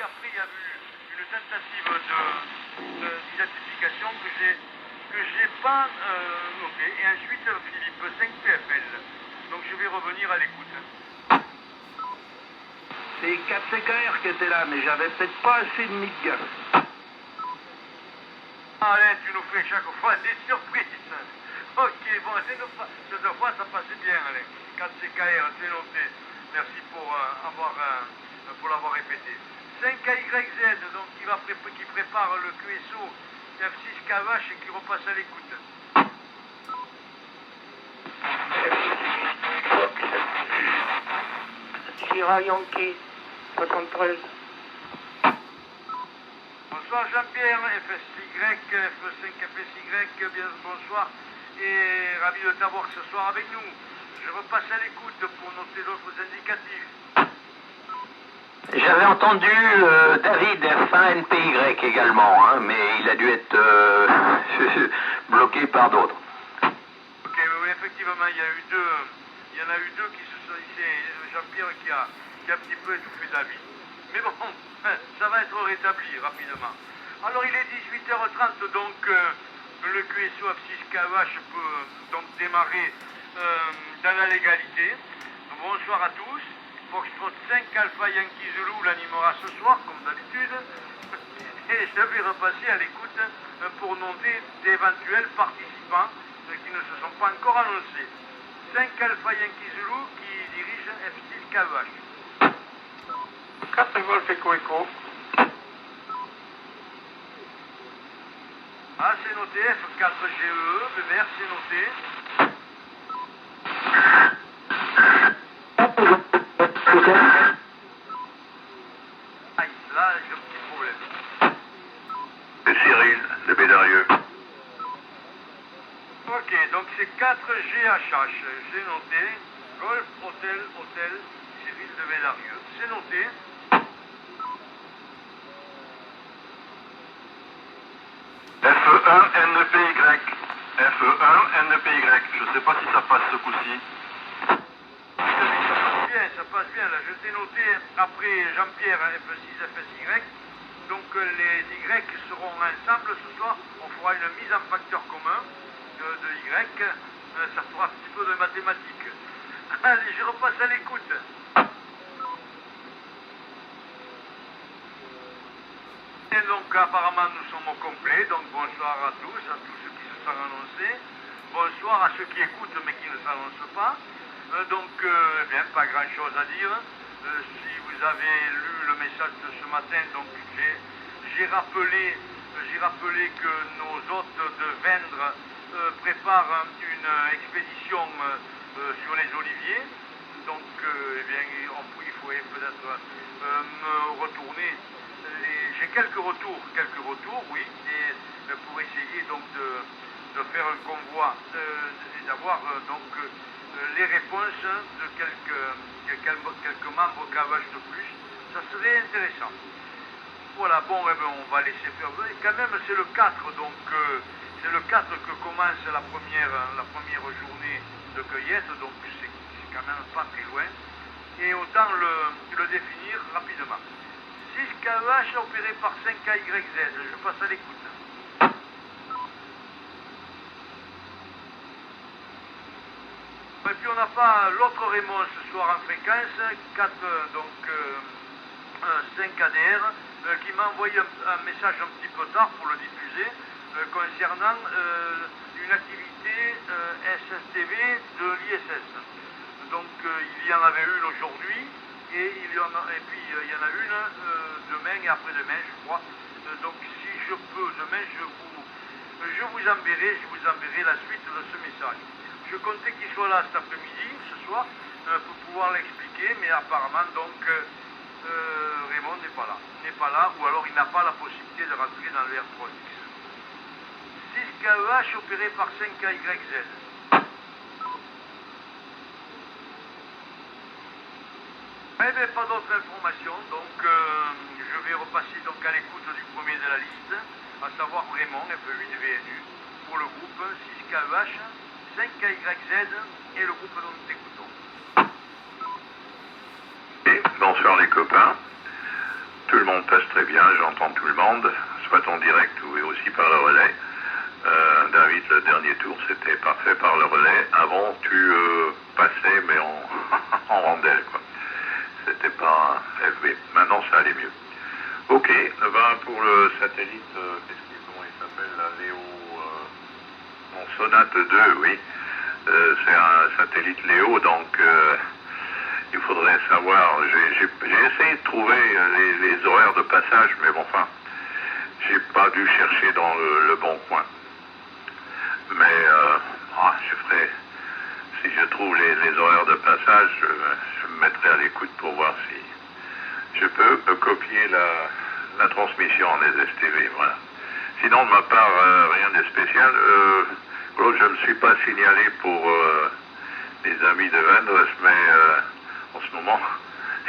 après il y a eu une tentative d'identification que j'ai pas noté. Et ensuite Philippe 5 PFL. Donc je vais revenir à l'écoute. C'est 4 CKR qui étaient là, mais j'avais peut-être pas assez de MIG. Alain, tu nous fais chaque fois des surprises. Ok, bon, cette fois ça passait bien, Alain. 4 CKR, c'est noté. Merci pour l'avoir répété. 5KYZ, donc qui prépare le QSO F6 Cavache et qui repasse à l'écoute. Sierra Yankee 73. Bonsoir Jean-Pierre, FSY, F5FSY, bien bonsoir et ravi de t'avoir ce soir avec nous. Je repasse à l'écoute pour noter d'autres indicatifs. J'avais entendu David F1NPY également, hein, mais il a dû être bloqué par d'autres. Ok, oui, effectivement, il y en a eu deux qui se sont... C'est Jean-Pierre qui a un petit peu étouffé David. Mais bon, ça va être rétabli rapidement. Alors il est 18h30, donc le QSO F6 KVH peut donc démarrer dans la légalité. Bonsoir à tous. Foxtrot 5 Alpha Yankee Zulu l'animera ce soir, comme d'habitude. Et je vais repasser à l'écoute pour noter d'éventuels participants qui ne se sont pas encore annoncés. 5 Alpha Yankee Zulu qui dirige F6 KVH. 4 Golf Echo Echo. Ah, c'est noté, F4GE, Bébert, c'est noté. Aïe, là, j'ai un petit problème. C'est Cyril, de Bédarieux. Ok, donc c'est 4GHH, c'est noté. Golf, Hôtel, Cyril de Bédarieux, c'est noté. FE1NPY. FE1NPY. Je sais pas si ça passe ce coup-ci. Ça passe bien, là. Je t'ai noté après Jean-Pierre F6 FSY. Donc les Y seront ensemble ce soir. On fera une mise en facteur commun de Y. Ça fera un petit peu de mathématiques. Allez, je repasse à l'écoute. Et donc apparemment nous sommes au complet. Donc bonsoir à tous ceux qui se sont annoncés. Bonsoir à ceux qui écoutent mais qui ne s'annoncent pas. Eh bien, pas grand chose à dire. Si vous avez lu le message de ce matin, donc j'ai rappelé que nos hôtes de Vendre préparent une expédition sur les oliviers. Donc, eh bien, il faudrait peut-être me retourner. J'ai quelques retours, oui, et pour essayer donc de faire un convoi et d'avoir les réponses de quelques membres cavages de plus, ça serait intéressant. Voilà, bon, eh bien, on va laisser faire. Et quand même, c'est le 4, donc c'est le 4 que commence la première journée de cueillette, donc c'est quand même pas très loin. Et autant le définir rapidement. 6 KEH opéré par 5 KYZ, je passe à l'écoute. Et puis on n'a pas l'autre Raymond ce soir en fréquence, 5 ADR, qui m'a envoyé un message un petit peu tard pour le diffuser, concernant une activité SSTV de l'ISS. Donc il y en avait une aujourd'hui, et puis il y en a une demain et après-demain, je crois. Donc si je peux, demain, je vous enverrai la suite de ce message. Je comptais qu'il soit là cet après-midi, ce soir, pour pouvoir l'expliquer, mais apparemment, donc, Raymond n'est pas là, ou alors il n'a pas la possibilité de rentrer dans le R3X. 6 KEH opéré par 5 KYZ. Eh bien, pas d'autres informations, donc je vais repasser donc à l'écoute du premier de la liste, à savoir Raymond, F8VNU, pour le groupe 6 KEH, 5 KYZ et le groupe dont nous écoutons. Et bonsoir les copains. Tout le monde passe très bien, j'entends tout le monde, soit en direct ou aussi par le relais. David, le dernier tour, c'était parfait par le relais. Avant, tu passais, mais en, en rondelle, quoi. C'était pas un FB. Maintenant, ça allait mieux. Ok, ben pour le satellite, comment il s'appelle là, Léo non, Sonate 2, oui. C'est un satellite Léo, donc il faudrait savoir. J'ai essayé de trouver les horaires de passage, mais bon, enfin, j'ai pas dû chercher dans le bon coin. Mais je ferai, si je trouve les horaires de passage, je me mettrai à l'écoute pour voir si je peux copier la transmission en SSTV, voilà. Sinon, de ma part, rien de spécial. Claude, je ne me suis pas signalé pour les amis de Vendres, mais en ce moment,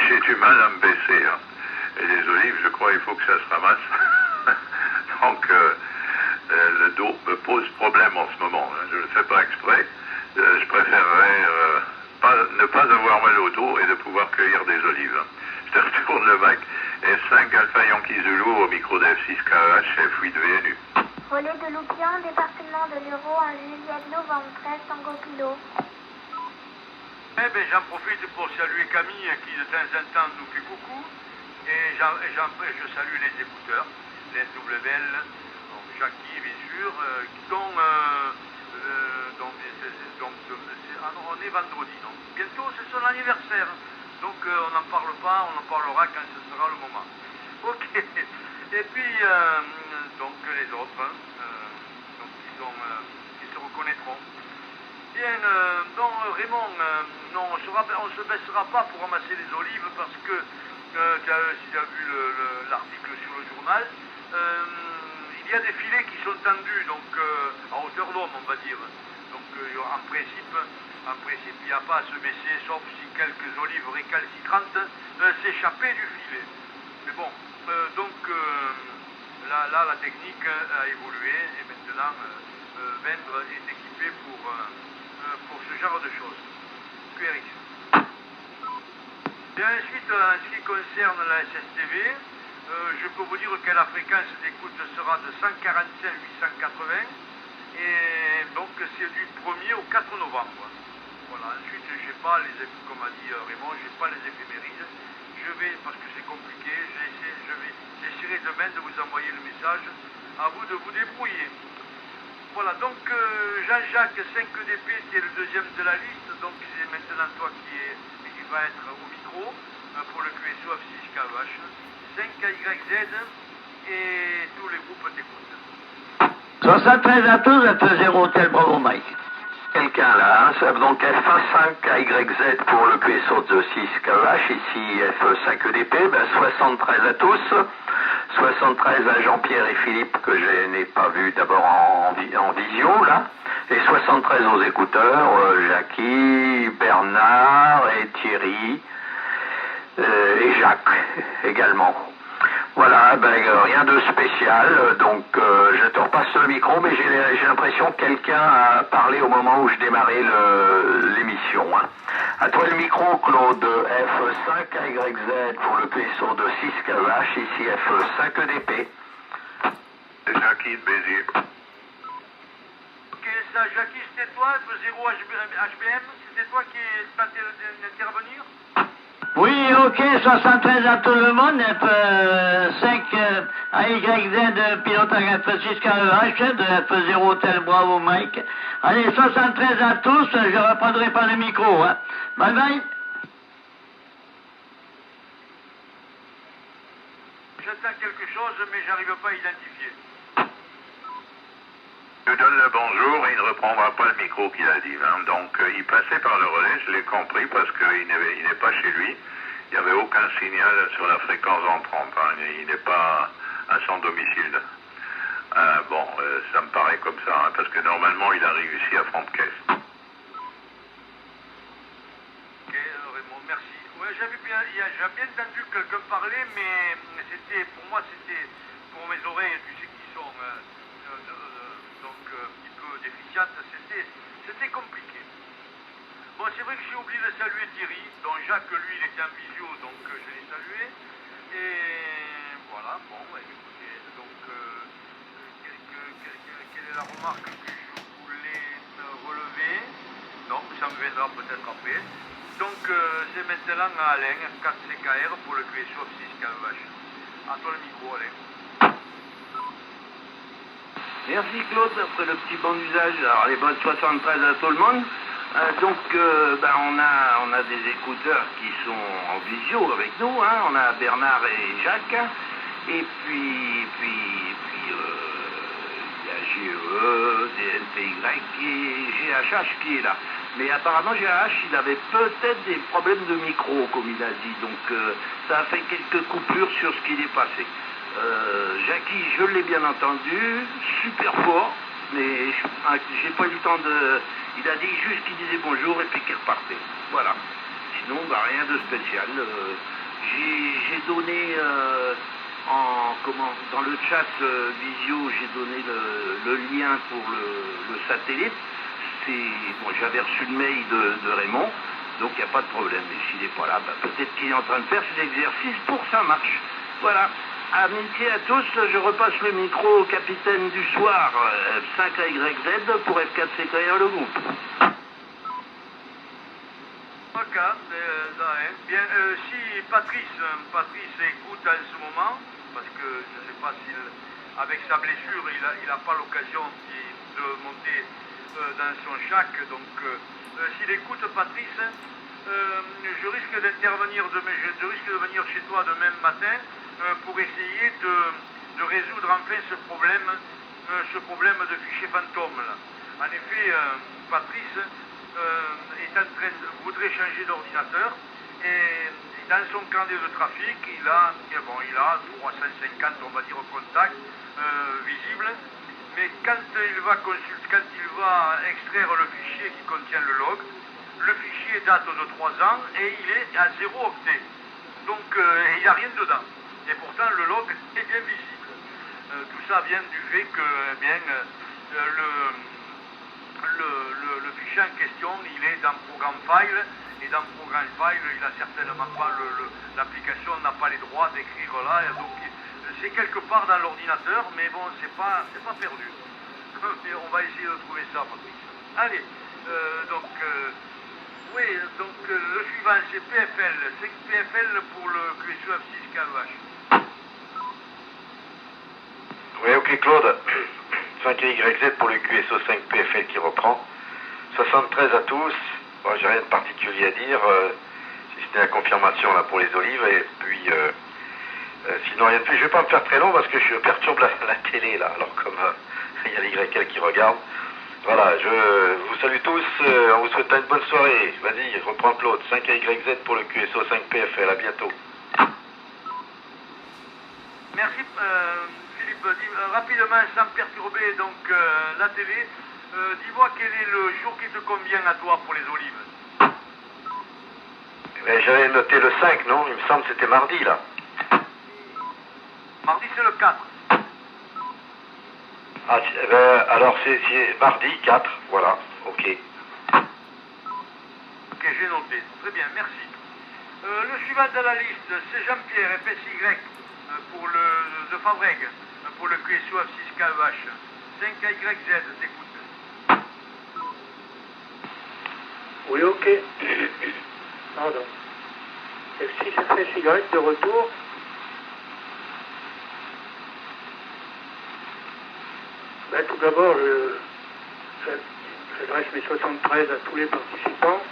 j'ai du mal à me baisser. Hein. Et les olives, je crois, il faut que ça se ramasse. Donc, le dos me pose problème en ce moment. Hein. Je ne le fais pas exprès. Je préférerais ne pas avoir mal au dos et de pouvoir cueillir des olives. Hein. Je te retourne le mic. F5 Alpha Yankee Zulu au micro de F6 KH F8 VNU. Relais de Loupian, département de l'Euro, en Juliette, novembre 13, Tango Kilo. Eh bien, j'en profite pour saluer Camille qui de temps en temps nous fait coucou. Et je salue les écouteurs, les WL, donc Jackie bien sûr, on est vendredi, donc bientôt c'est son anniversaire. Donc on n'en parle pas, on en parlera quand ce sera le moment. Ok. Et puis donc les autres, donc qui se reconnaîtront. Bien, donc Raymond, non, on se baissera pas pour ramasser les olives parce que si tu as vu l'article sur le journal, il y a des filets qui sont tendus, donc à hauteur d'homme, on va dire. Donc en principe, il n'y a pas à se baisser, sauf si quelques olives récalcitrantes s'échappaient du filet. Mais bon, donc là, la technique a évolué et maintenant, Vendre est équipé pour ce genre de choses. QRX. Et ensuite, en ce qui concerne la SSTV, je peux vous dire que la fréquence d'écoute sera de 145 880 et donc c'est du 1er au 4 novembre. Voilà, ensuite j'ai pas comme a dit Raymond, j'ai pas les éphémérides. Je vais, parce que c'est compliqué, j'essaierai demain de vous envoyer le message, à vous de vous débrouiller. Voilà, donc Jean-Jacques 5DP qui est le deuxième de la liste, donc c'est maintenant toi qui va être au micro pour le QSO F6 KH, 5KYZ et tous les groupes t'écoutent. 73 à tous, F0 Hôtel Bravo Mike. Quelqu'un là, hein, donc F5KYZ pour le QSO de 6 KH, ici F5EDP, 73 à tous, 73 à Jean-Pierre et Philippe que je n'ai pas vu d'abord en visio là, et 73 aux écouteurs, Jackie, Bernard et Thierry et Jacques également. Voilà, rien de spécial, donc je te repasse le micro, mais j'ai l'impression que quelqu'un a parlé au moment où je démarrais l'émission. Hein. À toi le micro, Claude, F5KYZ pour le PSO de 6KH, ici F5EDP. Jackie de Béziers. Ok, ça, Jackie, c'était toi, F0 HBM, c'était toi qui tentais d'intervenir? Oui, ok, 73 à tout le monde, F5 AYZ, pilote à F6 KEH, de F0 Hôtel Bravo Mike. Allez, 73 à tous, je ne reprendrai pas le micro. Hein. Bye bye. J'entends quelque chose, mais j'arrive pas à identifier. Je lui donne le bonjour et il ne reprendra pas le micro qu'il a dit. Hein. Donc il passait par le relais, je l'ai compris parce qu'il n'est pas chez lui. Il n'y avait aucun signal sur la fréquence entrante. Hein. Il n'est pas à son domicile. Ça me paraît comme ça, hein, parce que normalement il a réussi à front de caisse. Ok, Raymond, merci. Ouais, j'ai bien entendu quelqu'un parler, mais pour moi c'était pour mes oreilles, tu sais, qui sont donc un petit peu déficientes, c'était compliqué. Bon, c'est vrai que j'ai oublié de saluer Thierry, dont Jacques, lui, il était en visio, donc je l'ai salué. Et Voilà, bon, bah, écoutez, donc, quelle est la remarque que je voulais relever? Non, ça me viendra peut-être après. Donc, c'est maintenant à Alain, 4CKR pour le QSO 6 KVH. À toi le micro, Alain. Merci Claude, après le petit bon usage. Alors les bonnes 73 à tout le monde. On a des écouteurs qui sont en visio avec nous, hein. On a Bernard et Jacques. Et puis il y a GE, DNPY et GHH qui est là. Mais apparemment GHH il avait peut-être des problèmes de micro comme il a dit. Donc ça a fait quelques coupures sur ce qui est passé. Jackie, je l'ai bien entendu, super fort, mais j'ai pas eu le temps de... Il a dit juste qu'il disait bonjour et puis qu'il repartait. Voilà. Sinon, rien de spécial. J'ai donné dans le chat visio, j'ai donné le lien pour le satellite. J'avais reçu le mail de Raymond, donc il n'y a pas de problème. Mais s'il n'est pas là, peut-être qu'il est en train de faire ses exercices pour que ça marche. Voilà. Amitié à tous, je repasse le micro au capitaine du soir, F5AYZ pour F4CKR le groupe. Ok, bien, si Patrice écoute en ce moment, parce que je ne sais pas s'il, avec sa blessure, il n'a pas l'occasion de monter dans son chac, donc s'il écoute Patrice, je risque d'intervenir demain, je risque de venir chez toi demain matin pour essayer de résoudre enfin ce problème de fichier fantôme là. En effet, Patrice voudrait changer d'ordinateur et dans son carnet de trafic, il a 350 on va dire contacts visibles, mais quand il va extraire le fichier qui contient le log, le fichier date de 3 ans et il est à 0 octet. Donc il n'y a rien dedans. Et pourtant le log est bien visible. Tout ça vient du fait que le fichier en question, il est dans Programme File, et dans Programme File, il a certainement pas l'application n'a pas les droits d'écrire là, et donc c'est quelque part dans l'ordinateur, mais bon, c'est pas perdu. Et on va essayer de trouver ça, Patrick. Allez, le suivant c'est PFL, 5 PFL pour le QSO F6 KVH. Oui, ok Claude. 5YZ pour le QSO 5 PFL qui reprend. 73 à tous. Bon, j'ai rien de particulier à dire, si c'était la confirmation là pour les olives. Et puis, sinon rien de plus. Je vais pas me faire très long parce que je perturbe la télé là. Alors comme il y a l'YL qui regarde. Voilà, je vous salue tous. On vous souhaite une bonne soirée. Vas-y, reprends Claude. 5YZ pour le QSO 5 PFL. À bientôt. Merci Philippe. Rapidement, sans perturber donc la télé, dis-moi quel est le jour qui te convient à toi pour les olives. J'avais noté le 5, non? Il me semble que c'était mardi là. Mardi c'est le 4. Ah, alors c'est mardi 4, voilà, ok. Ok, j'ai noté. Très bien, merci. Le suivant de la liste, c'est Jean-Pierre, FSY, pour de Favreg, pour le QSO F6 KEH. 5YZ, t'écoute. Oui, ok. Pardon. F6 FSY de retour. Tout d'abord, j'adresse mes 73 à tous les participants.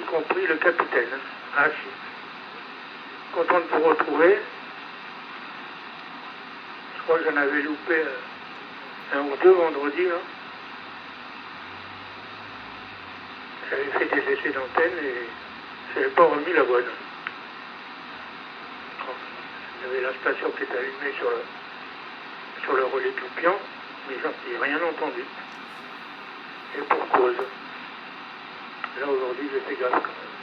Y compris le capitaine. H. Content de vous retrouver. Je crois que j'en avais loupé un ou deux vendredi. Là. J'avais fait des essais d'antenne et je n'avais pas remis la bonne. Il y avait la station qui était allumée sur le relais Toupian, mais je n'ai rien entendu. Et pour cause. Là aujourd'hui j'ai fait gaffe quand même.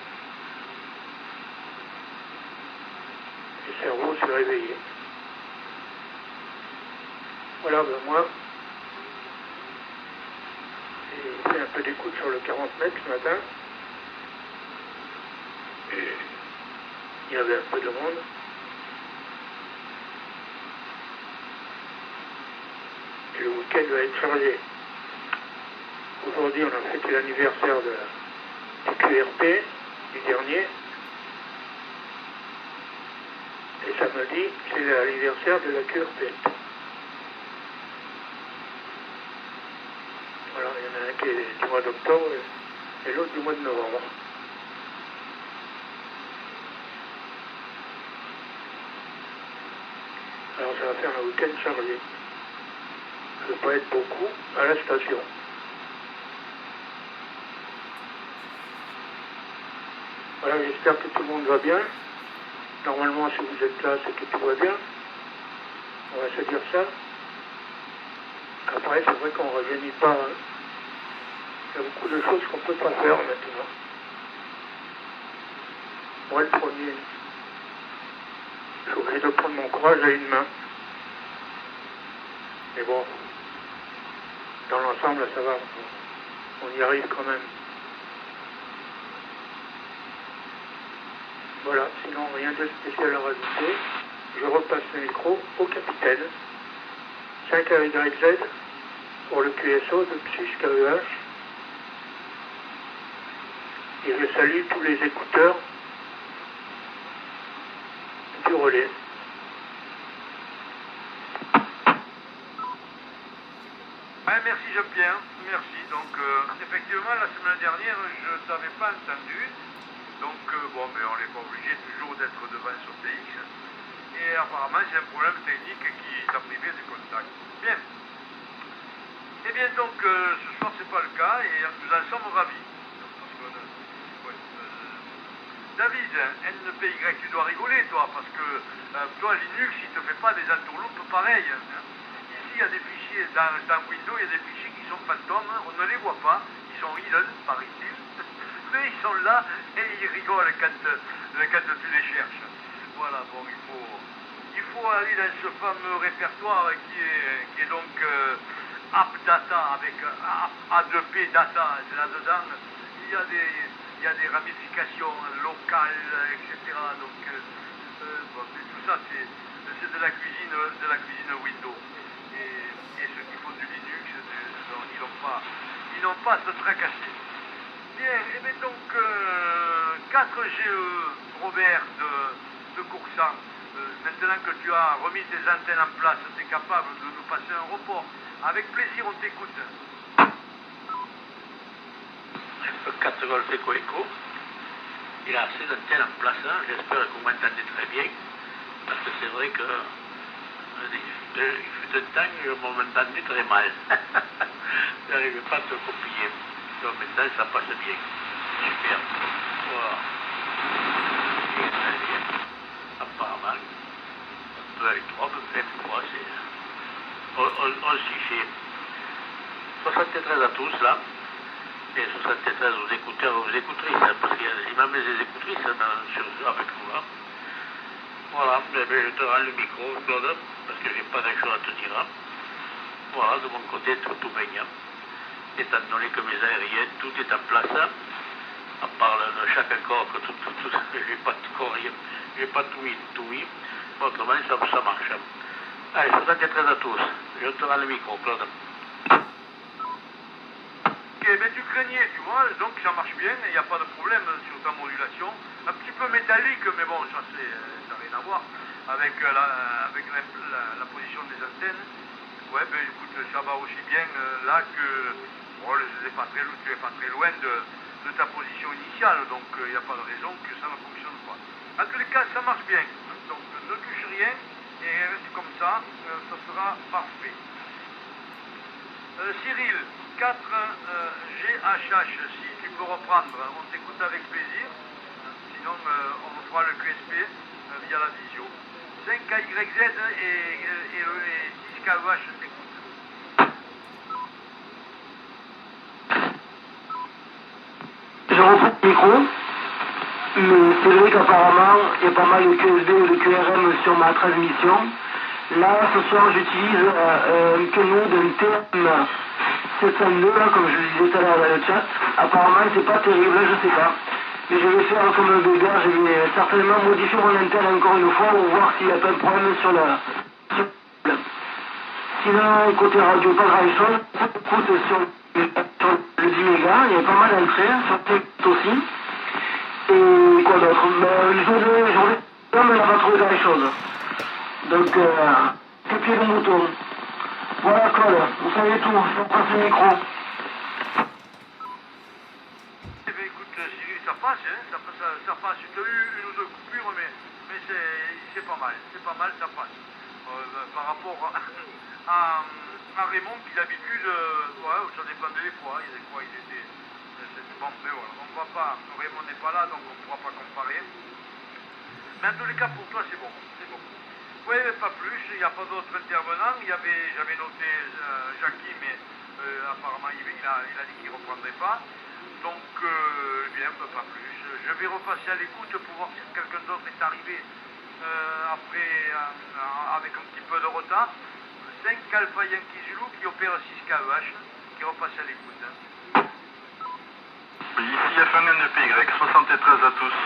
Le cerveau s'est réveillé. Voilà, moi, j'ai fait un peu d'écoute sur le 40 mètres ce matin. Et il y avait un peu de monde. Et le week-end va être chargé. Aujourd'hui, on a fêté l'anniversaire du QRP, du dernier. Et samedi, c'est l'anniversaire de la QRP. Voilà, il y en a un qui est du mois d'octobre et l'autre du mois de novembre. Alors ça va faire un week-end chargé. Ça ne va pas être beaucoup à la station. Voilà, j'espère que tout le monde va bien. Normalement, si vous êtes là, c'est que tout va bien. On va se dire ça. Après, c'est vrai qu'on ne rajeunit pas. Hein. Il y a beaucoup de choses qu'on ne peut pas faire maintenant. Moi, le premier, je suis obligé de prendre mon courage à une main. Mais bon, dans l'ensemble, ça va. On y arrive quand même. Voilà, sinon rien de spécial à rajouter. Je repasse le micro au capitaine. 5AYZ pour le QSO de PSUS KEH. Et je salue tous les écouteurs du relais. Ouais, merci Jean-Pierre, merci. Donc effectivement la semaine dernière je ne t'avais pas entendu. Donc bon, mais on n'est pas obligé toujours d'être devant sur TX. Et apparemment c'est un problème technique qui t'a privé du contact. Bien. Eh bien donc ce soir c'est pas le cas et nous en sommes ravis. David, NPY, tu dois rigoler toi, parce que toi Linux il te fait pas des entourloupes pareilles. Ici il y a des fichiers, dans Windows il y a des fichiers qui sont fantômes, on ne les voit pas, ils sont hidden, paraît-il. Mais ils sont là et ils rigolent quand tu les cherches. Voilà, bon, il faut aller dans ce fameux répertoire qui est donc AppData avec A2P Data. Là-dedans, il y a des ramifications locales, etc. Donc, bon, tout ça, c'est de la cuisine Windows. Et ceux qui font du Linux, ils n'ont pas à se tracasser. Bien, et bien donc 4GE, Robert de Coursan, maintenant que tu as remis tes antennes en place, tu es capable de nous passer un report. Avec plaisir, on t'écoute. 4 Golf Eco Eco, il a assez d'antennes en place, hein. J'espère que vous m'entendez très bien, parce que c'est vrai que il fut un temps où on m'entendait très mal. Je n'arrivais pas à te copier. Donc maintenant ça passe bien. Super. Voilà. Bien, très bien. Apparemment, 2 avec 3, peut-être 3, on s'y fait. 73 à tous là. Et 73 aux écouteurs, aux écoutrices, hein, parce qu'il y a même les écoutrices avec nous là. Voilà, mais je te rends le micro, Claude, parce que j'ai pas grand-chose à te dire. Hein. Voilà, de mon côté, tout baignant. Étant donné que mes aériennes, tout est en place, hein, à part de chaque corps, que tout, j'ai pas de corps, j'ai pas tout mis. Autrement, ça marche. Allez, 73 à tous. Je te rends le micro, Claude. Ok, ben tu craignais, tu vois, donc ça marche bien, il n'y a pas de problème sur ta modulation. Un petit peu métallique, mais bon, ça n'a rien à voir avec la position des antennes. Ouais, ben écoute, ça va aussi bien là que... Bon, tu n'es pas très loin de ta position initiale, donc il n'y a pas de raison que ça ne fonctionne pas. En tous les cas, ça marche bien. Donc ne touche rien et reste comme ça sera parfait. Cyril, 4 GHH, si tu peux reprendre, on t'écoute avec plaisir. Sinon, on fera le QSP via la visio. 5KYZ et 10KEH t'écoute. Je reprends le micro, mais c'est vrai qu'apparemment il y a pas mal de QSB ou de QRM sur ma transmission. Là, ce soir, j'utilise un canot d'un terme 702, là, comme je le disais tout à l'heure dans le chat. Apparemment, c'est pas terrible, je sais pas. Mais je vais faire comme le Vega, je vais certainement modifier mon antenne encore une fois pour voir s'il n'y a pas de problème sur la... Sinon, côté radio, pas grand chose. Écoute, sur le 10 mégas, il y avait pas mal d'entrées, sur TikTok aussi. Et quoi d'autre? Le journée, on n'a pas trouvé grand chose. Donc, que pied de mouton. Voilà, Claude, vous savez tout, je vous passe le micro. Eh bien, écoute, Cyril, ça passe, hein, ça passe. Tu as eu une ou deux coupures, mais c'est pas mal, ça passe. Par rapport à Raymond, qui d'habitude, ouais, ça dépendait des fois, il y a des fois, il était... Bon, mais voilà, Raymond n'est pas là, donc on ne pourra pas comparer. Mais en tous les cas, pour toi, c'est bon. Oui, pas plus, il n'y a pas d'autres intervenants. J'avais noté Jackie, mais apparemment il a dit qu'il ne reprendrait pas. Donc, bien, pas plus. Je vais repasser à l'écoute pour voir si quelqu'un d'autre est arrivé après, avec un petit peu de retard. 5 Alpha Yankee Zulu qui opère 6 KEH, qui repasse à l'écoute. Hein. Oui, ici F1NPY, 73 à tous.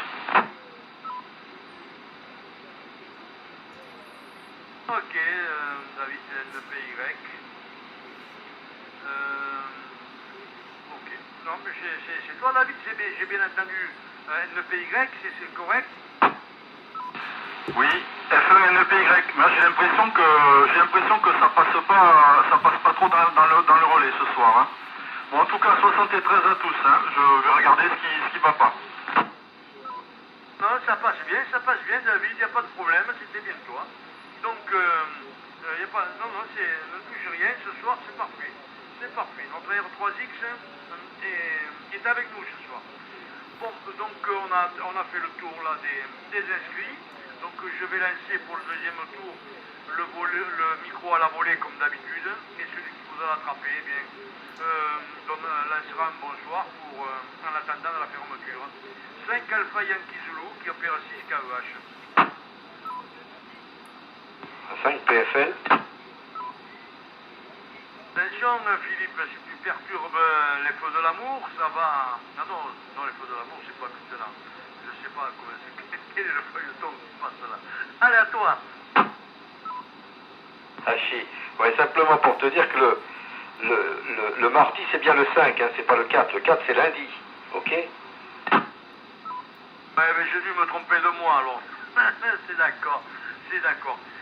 Ok, David NPY. Ok. Non, mais c'est toi, David, j'ai bien entendu NPY, c'est correct? Oui, F1NPY. Moi, j'ai l'impression que ça passe pas trop dans le relais ce soir. Hein. Bon, en tout cas, 73 à tous. Hein. Je vais regarder ce qui va pas. Non, ça passe bien, David, il n'y a pas de problème, c'était bien toi. Donc, y a pas, non, ne touche rien, ce soir, c'est parfait. Notre R3X est avec nous ce soir. Bon, donc on a fait le tour là des inscrits. Donc je vais lancer pour le deuxième tour le micro à la volée comme d'habitude. Et celui qui vous a attrapé, eh bien, lancera un bonsoir en attendant la fermeture. 5 Alpha Yankee Zulu qui opère 6 KEH. 5 PFL. Attention Philippe, si tu perturbes les feux de l'amour, ça va... Non, les feux de l'amour, c'est pas maintenant. Je sais pas comment c'est... Quel est le feuilleton qui se passe là? Allez, à toi. Hachi. Ouais, simplement pour te dire que le mardi, c'est bien le 5, hein, c'est pas le 4. Le 4, c'est lundi. Ok? Ouais, mais j'ai dû me tromper de moi alors. C'est d'accord.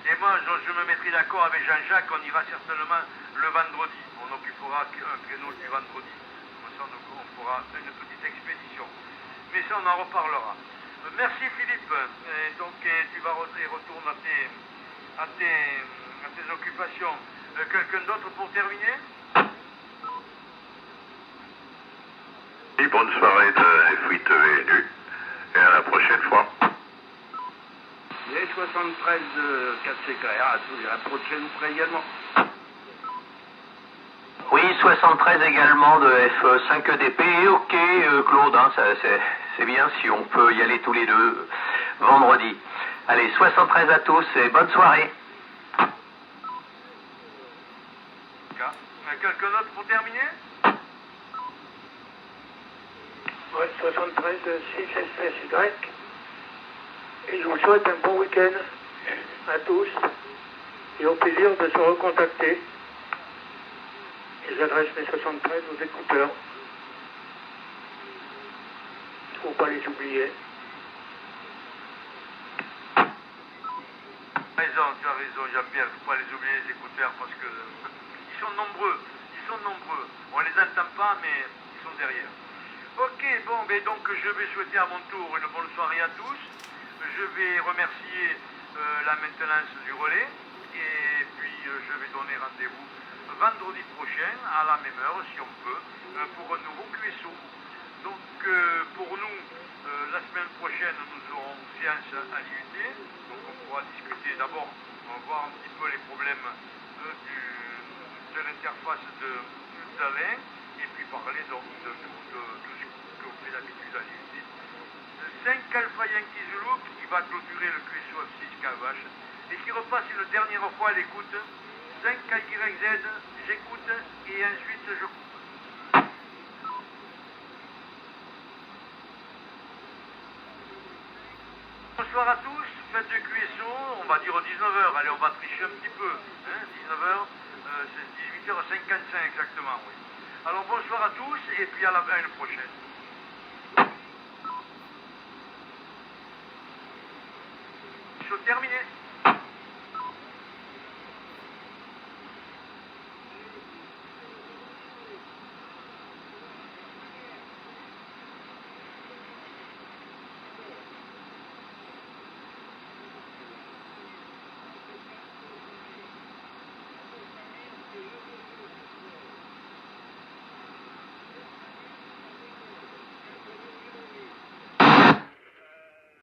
Et moi, je me mettrai d'accord avec Jean-Jacques, on ira certainement le vendredi. On occupera un créneau du vendredi. Comme ça, on fera une petite expédition. Mais ça, on en reparlera. Merci Philippe. Et donc, tu vas retourner à tes occupations. Quelqu'un d'autre pour terminer? Et bonne soirée de F8 VNU. Et à la prochaine fois. Les 73 4CKR à tous, et à la prochaine fois également. Oui, 73 également de F5EDP. Ok, Claude, hein, c'est bien si on peut y aller tous les deux vendredi. Allez, 73 à tous et bonne soirée. Quelqu'un d'autre pour terminer? Ouais, 73 6SSY. Et je vous souhaite un bon week-end à tous et au plaisir de se recontacter. Et j'adresse mes 73 aux écouteurs. Il ne faut pas les oublier. Tu as raison, Jean-Pierre, il ne faut pas les oublier les écouteurs parce que ils sont nombreux. On les entend pas, mais ils sont derrière. Ok, bon, ben donc je vais souhaiter à mon tour une bonne soirée à tous. Je vais remercier la maintenance du relais et puis je vais donner rendez-vous vendredi prochain à la même heure si on peut pour un nouveau QSO. Donc pour nous, la semaine prochaine nous aurons séance à l'IUT, donc on pourra discuter d'abord, on va voir un petit peu les problèmes de l'interface d'Alain et puis parler donc de tout ce qu'on fait d'habitude à l'IUT. 5 Alpha Yankee Zulu qui va clôturer le QSO F6 KVH et qui repasse une dernière fois à l'écoute 5 KYZ j'écoute et ensuite je coupe. Bonsoir à tous, fête de QSO, on va dire 19h, allez on va tricher un petit peu, hein, 19h, c'est 18h55 exactement, oui. Alors bonsoir à tous et puis à une prochaine.